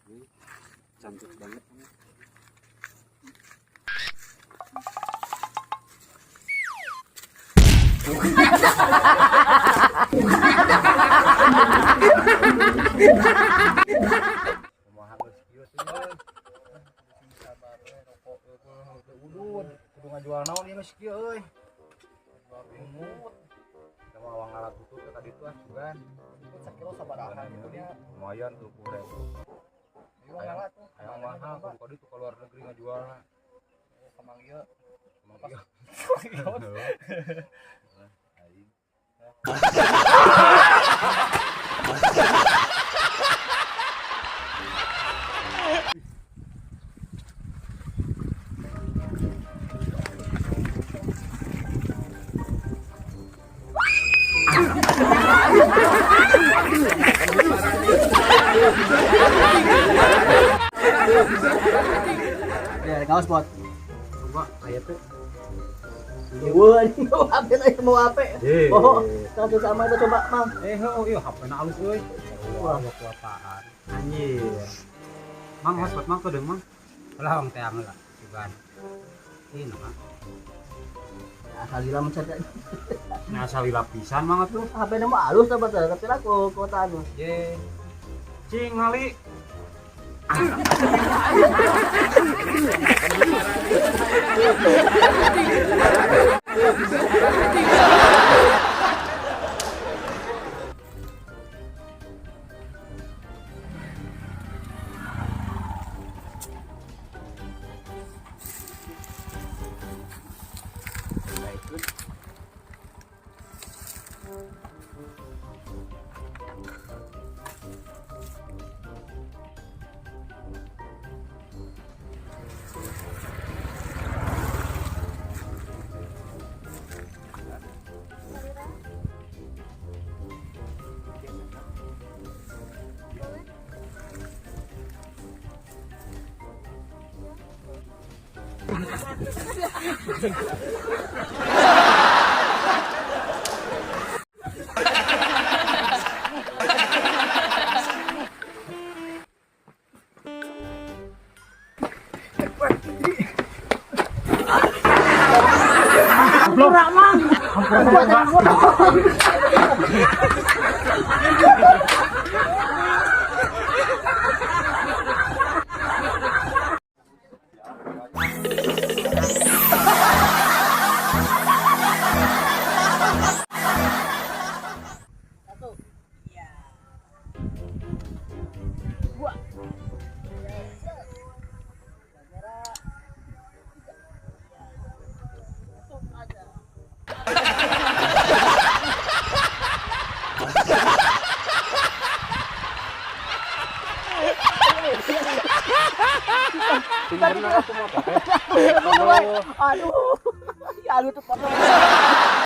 Cantik banget. Kumaha geus kieu teh euy. Sabar we rokok teu udun, kudu ngajual naon ieu geus kieu euy. Bingung. Sama awang alat tutut ka ditu asugan. Sakilo sabaraha gitu nya. Lumayan 20.000. Hayang mahal kudu ka ditu ka luar negeri ngajualna. Kamang ieu. Emang kieu. Aing. Ya, kaos bot. Coba aya teh. Eueuh, mau apa nih mau apa? Ye. Oh, satu sama itu coba, Mang. Oh iya HP-na alus euy. Wah, kuapaan. Anjir. Mang hotspot mang tuh Mang. Lah wong teh angel lah, sugan. Ini mah. Asal gila mencet. Nah, asal lapisan mang atuh. HP-na mah halus apa teh? Tapi lah kota anu. Ye. Cing ngali. Murah, Mang. Aduh, ya lu tuh